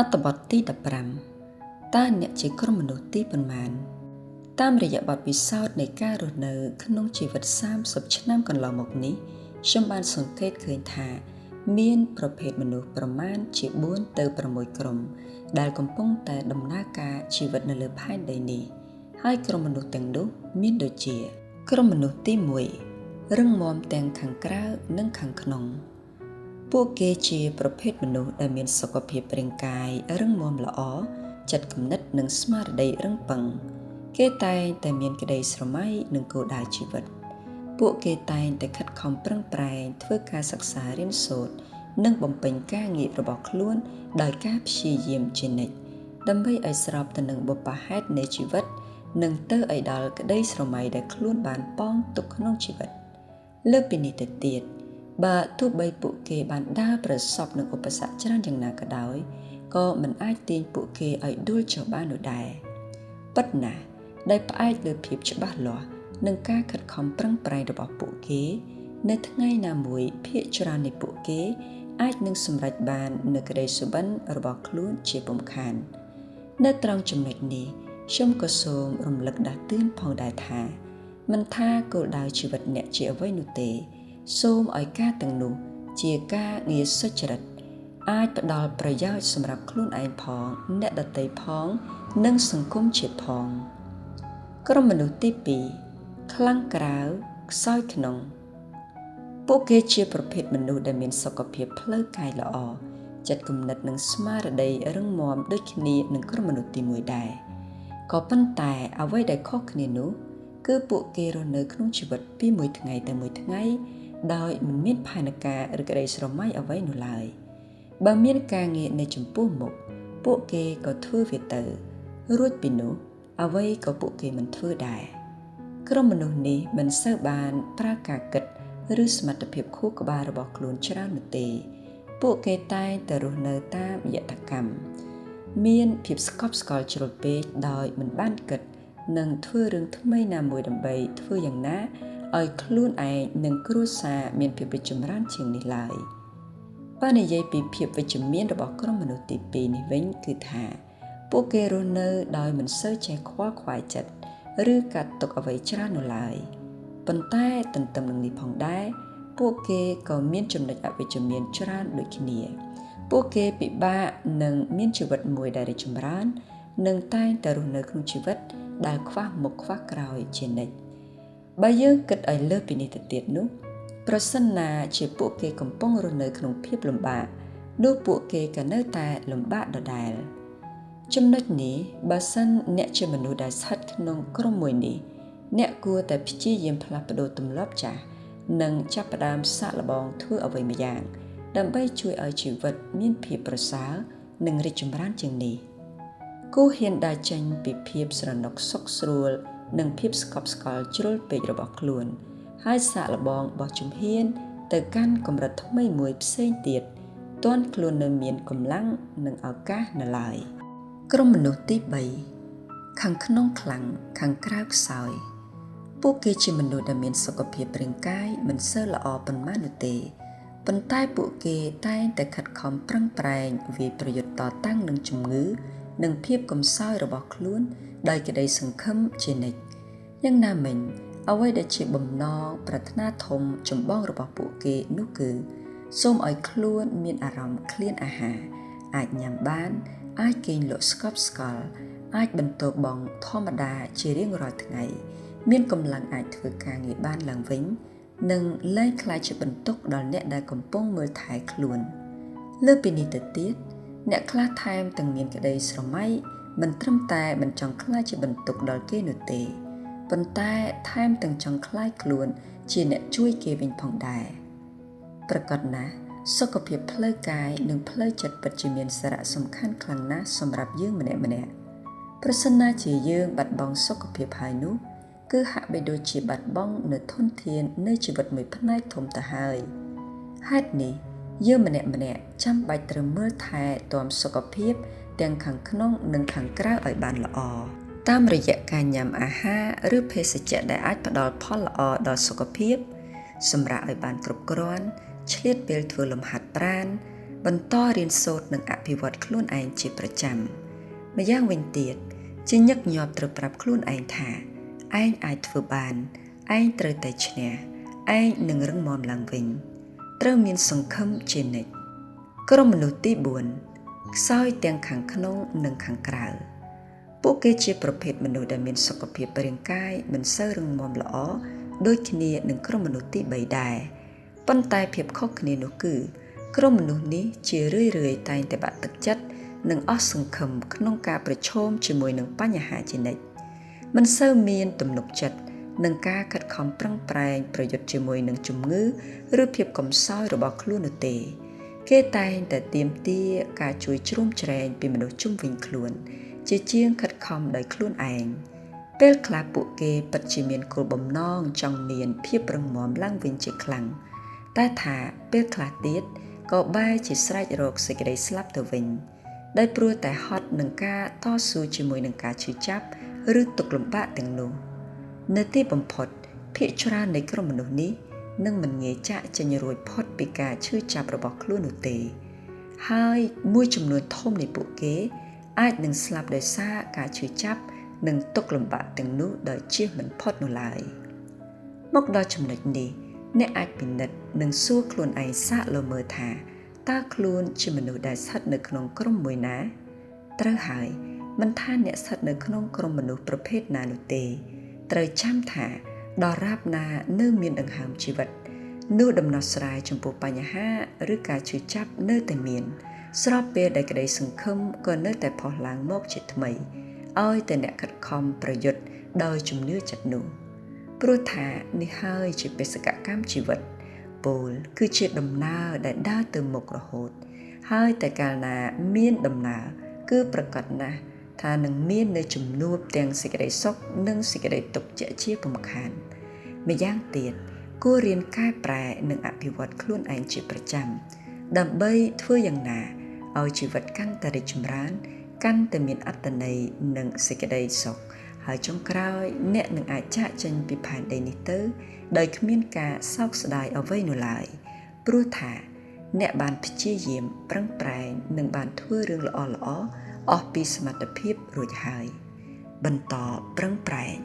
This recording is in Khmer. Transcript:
អត្ថបទទី15តើអ្នកជាក្រុមមនុស្សទីប៉ុន្មានតាមរយៈបទពិសោធន៍នៃការរស់នៅក្នុងជីវិត30ឆ្នាំកន្លងមកនេះខ្ញុំបានសង្កេតឃើញថាមានប្រភេទមនុស្សប្រមាណជា4ទៅ6ក្រុមដែលកំពុងតែដំណើរការជីវិតនៅលើផែនដីនេះហើយក្រុមមនុស្សទាំងនោះមានដូចជាក្រុមមនុស្សទី1រឹងមាំទាំងខាងក្រៅនិងខាងក្នុងពួកគេជាប្រភេទមនុស្សដែលមានសុខភាពរាងកាយរឹងមាំល្អចិត្តគំនិតនិងស្មារតីរឹងប៉ឹងគេតែងតែមានក្តីស្រមៃនិងគោលដៅជីវិតពួកគេតែងតែខិតខំប្រឹងប្រែងធ្វើការសិក្សារៀនសូត្រនិងបំពេញការងាររបស់ខ្លួនដោយការព្យាយាមជានិច្ចដើម្បីឲ្យស្របទៅនឹងបុព្វហេតុនៃជីវិតនិងទៅឲ្យដល់ក្តីស្រមៃដែលខ្លួនបានប៉ងទុកក្នុងជីវិតលើសពីនេះទៅទៀតបើទោះបីពួកគេបានដើរប្រសពនឹងឧបសគ្គច្រើនយ៉ាងណាក៏ដោយក៏មិនអាចទាញពួកគេឲ្យដួលចុះបាននោះដែរពិតណាស់ដែលផ្អែកលើភាពច្បាស់លាស់និងការខិតខំប្រឹងប្រែងរបស់ពួកគេនៅថ្ងៃណាមួយភាគច្រើននៃពួកគេអាចនឹងសម្រេចបាននូវក្តីសុបិនរបស់ខ្លួនជាពុំខាននៅត្រង់ចំណុចនេះខ្ញុំក៏សូមរំលឹកដាស់តឿនផងដែរថាមិនថាគោលដៅជីវិតអ្នកជាអ្វីនោះទេសូមឲ្យការទាំងនោះជាការងារសុចរិតអាចផ្ដល់ប្រយោជន៍សម្រាប់ខ្លួនឯងផងអ្នកដទៃផងនិងសង្គមជាតិផងក្រុមមនុស្សទី2ខ្លាំងក្រៅខ្សោយក្នុងពួកគេជាប្រភេទមនុស្សដែលមានសុខភាពផ្លូវកាយល្អចិត្តគំនិតនិងស្មារតីរឹងមាំដូចគ្នានឹងក្រុមមនុស្សទី1ដែរក៏ប៉ុន្តែអ្វីដែលខុសគ្នានោះគឺពួកគេរស់នៅក្នុងជីវិតពីមួយថ្ងៃទៅមួយថ្ងៃដោយមិនមានផែនការឬក្តីស្រមៃអ្វីនោះឡើយបើមានការងារនៅចំពោះមុខពួកគេក៏ធ្វើវាទៅរួចពីនោះអ្វីក៏ពួកគេមិនធ្វើដែរក្រុមមនុស្សនេះមិនសូវបានប្រើការគិតឬសមត្ថភាពខួរក្បាលរបស់ខ្លួនច្រើននោះទេពួកគេតែងតែរស់នៅតាមយថាកម្មមានភាពស្កប់ស្កល់ជ្រុលពេកដោយមិនបានគិតនិងធ្វើរឿងថ្មីណាមួយដើម្បីធ្វើយ៉ាងណាឲ្យខ្លួនឯងនិងគ្រួសារមានភាពរីកចម្រើនជាងនេះឡើយបើនិយាយពីភាពវិជ្ជមានរបស់ក្រុមមនុស្សទី2នេះវិញគឺថាពួកគេរស់នៅដោយមិនសូវចេះខ្វល់ខ្វាយចិត្តឬកាត់ទុកអ្វីច្រើននោះឡើយប៉ុន្តែទន្ទឹមនឹងនេះផងដែរពួកគេក៏មានចំណុចអវិជ្ជមានច្រើនដូចគ្នាពួកគេពិបាកនឹងមានជីវិតមួយដែលរីកចម្រើននិងតែងតែរស់នៅក្នុងជីវិតដែលខ្វះមុខខ្វះក្រោយជានិច្ចបើយើងគិតឲ្យលើសពីនេះទៅទៀតនោះប្រសិនណាជាពួកគេកំពុងរស់នៅក្នុងភាពលំបាកនោះពួកគេក៏នៅតែលំបាកដដែលចំណុចនេះបើសិនអ្នកជាមនុស្សដែលស្ថិតក្នុងក្រុមមួយនេះអ្នកគួរតែព្យាយាមផ្លាស់ប្ដូរទម្លាប់ចាស់និងចាប់ផ្ដើមសាកល្បងធ្វើអ្វីម្យ៉ាងដើម្បីជួយឲ្យជីវិតមានភាពប្រសើរនិងរីកចម្រើនជាងនេះគួរហ៊ានដើរចេញពីភាពស្រណុកសុខស្រួលនិងភាពស្កប់ស្កល់ជ្រុលពេករបស់ខ្លួនហើយសាកល្បងបោះជំហានទៅកាន់កម្រិតថ្មីមួយផ្សេងទៀតទាន់ខ្លួននៅមានកម្លាំងនិងឱកាសនៅឡើយក្រុមមនុស្សទី3ខាងក្នុងខ្លាំងខាងក្រៅខ្សោយពួកគេជាមនុស្សដែលមានសុខភាពរាងកាយមិនសូវល្អប៉ុន្មាននោះទេប៉ុន្តែពួកគេតែងតែខិតខំប្រឹងប្រែងវាយប្រយុទ្ធតតាំងនឹងជំងឺនិងភាពកំសោយរបស់ខ្លួនដោយក្តីសង្ឃឹមជានិច្ចយ៉ាងណាមិញអ្វីដែលជាបំណងប្រាថ្នាធំចម្បងរបស់ពួកគេនោះគឺសូមឲ្យខ្លួនមានអារម្មណ៍ឃ្លានអាហារអាចញ៉ាំបានអាចគេងលក់ស្កប់ស្កល់អាចបន្តបង់ធម្មតាជារៀងរាល់ថ្ងៃមានកម្លាំងអាចធ្វើការងារបានឡើងវិញនិងលែងខ្លាចជាបន្ទុកដល់អ្នកដែលកំពុងមើលថែខ្លួនលើសពីនេះទៅទៀតអ្នកខ្លះថែមទាំងមានក្តីស្រមៃមិនត្រឹមតែមិនចង់ខ្លាចជាបន្ទុកដល់គេនោះទេប៉ុន្តែថែមទាំងចង់ខ្លាចខ្លួនជាអ្នកជួយគេវិញផងដែរប្រកបណាស់សុខភាពផ្លូវកាយនិងផ្លូវចិត្តពិតជាមានសារៈសំខាន់ខ្លាំងណាស់សម្រាប់យើងម្នាក់ៗប្រសិនណាជាយើងបាត់បង់សុខភាពហើយនោះគឺហាក់បីដូចជាបាត់បង់នូវធនធាននៃជីវិតមួយផ្នែកធំទៅហើយហេតុនេះយើងម្នាក់ចាំបាច់ត្រូវមើលថែទាំសុខភាពទាំងខាងក្នុងនិងខាងក្រៅឲ្យបានល្អតាមរយៈការញ៉ាំអាហារឬភេសជ្ជៈដែលអាចផ្ដល់ផលល្អដល់សុខភាពសម្រាប់ឲ្យបានគ្រប់គ្រាន់ឆ្លៀតពេលធ្វើលំហាត់ប្រាណ បន្តរៀនសូត្រនិងអភិវឌ្ឍខ្លួនឯងជាប្រចាំម្យ៉ាងវិញទៀតជាញឹកញាប់ត្រូវប្រាប់ខ្លួនឯងថាឯងអាចធ្វើបានឯងត្រូវតែឈ្នះឯងនឹងរឹងមាំឡើងវិញត្រូវមានសង្ឃឹមជានិច្ចក្រុមមនុស្សទី4ខ្សោយទាំងខាងក្នុងនិងខាងក្រៅពួកគេជាប្រភេទមនុស្សដែលមានសុខភាពរាងកាយមិនសូវរឹងមាំល្អដូចគ្នានឹងក្រុមមនុស្សទី3ដែរប៉ុន្តែភាពខុសគ្នានោះគឺក្រុមមនុស្សនេះជារឿយៗតែងតែបាក់ទឹកចិត្តនិងអស់សង្ឃឹមក្នុងការប្រឈមជាមួយនឹងបញ្ហាជានិច្ចមិនសូវមានទំនុកចិត្តនឹងការខិតខំប្រឹងប្រែងប្រយុទ្ធជាមួយនឹងជំងឺឬភាពកំសោយរបស់ខ្លួននោះទេគេតែងតែទាមទារការជួយជ្រោមជ្រែងពីមនុស្សជុំវិញខ្លួនជាជាងខិតខំដោយខ្លួនឯងពេលខ្លះពួកគេពិតជាមានគោលបំណងចង់មានភាពរឹងមាំឡើងវិញជាខ្លាំងតែថាពេលខ្លះទៀតក៏បែរជាស្រែករកសេចក្តីស្លាប់ទៅវិញដោយព្រោះតែហត់នឹងការតស៊ូជាមួយនឹងការឈឺចាប់ឬទុក្ខលំបាកទាំងនោះនៅទីបំផុតភាគច្រើននៃក្រុមមនុស្សនេះនឹងមិនងាយចាកចេញរួចផុតពីការឈឺចាប់របស់ខ្លួននោះទេហើយមួយចំនួនធំនៃពួកគេអាចនឹងស្លាប់ដោយសារការឈឺចាប់និងទុក្ខលំបាកទាំងនោះដោយជៀសមិនផុតនោះឡើយមកដល់ចំណុចនេះអ្នកអាចពិនិត្យនិងសួរខ្លួនឯងសាកល្មើថាតើខ្លួនជាមនុស្សដែលស្ថិតនៅក្នុងក្រុមមួយណាត្រូវហើយមិនថាអ្នកស្ថិតនៅក្នុងក្រុមមនុស្សប្រភេទណានោះទេត្រូវចាំថាដរាបណានៅមានដង្ហើមជីវិតនោះដំណោះស្រាយចំពោះបញ្ហាឬការឈឺចាប់នៅតែមានស្របពេលដែលក្តីសង្ឃឹមក៏នៅតែផុសឡើងមកជាថ្មីឲ្យតែអ្នកខិតខំប្រយុទ្ធដោយជំនឿចិត្តនោះព្រោះថានេះហើយជាបេសកកម្មជីវិតពោលគឺជាដំណើរដែលដើរទៅមុខរហូតហើយតែកាលណាមានដំណើរគឺប្រកាសណាស់ថានឹងមាននៅជំនួបទាំងសេចក្តីសុខនិងសេចក្តីទុក្ខជាពំខានម្យ៉ាងទៀតគួររៀនកែប្រែនិងអភិវឌ្ឍខ្លួនឯងជាប្រចាំដើម្បីធ្វើយ៉ាងណាឲ្យជីវិតកាន់តែរីកចម្រើនកាន់តែមានអត្ថន័យនិងសេចក្តីសុខហើយចុងក្រោយអ្នកនឹងអាចចាកចេញពីផែនដីនេះទៅដោយគ្មានការសោកស្ដាយអ្វីនោះឡើយព្រោះថាអ្នកបានព្យាយាមប្រឹងប្រែងនិងបានធ្វើរឿងល្អៗអស់ពីសមត្ថភាពរួចហើយបន្តប្រឹងប្រែង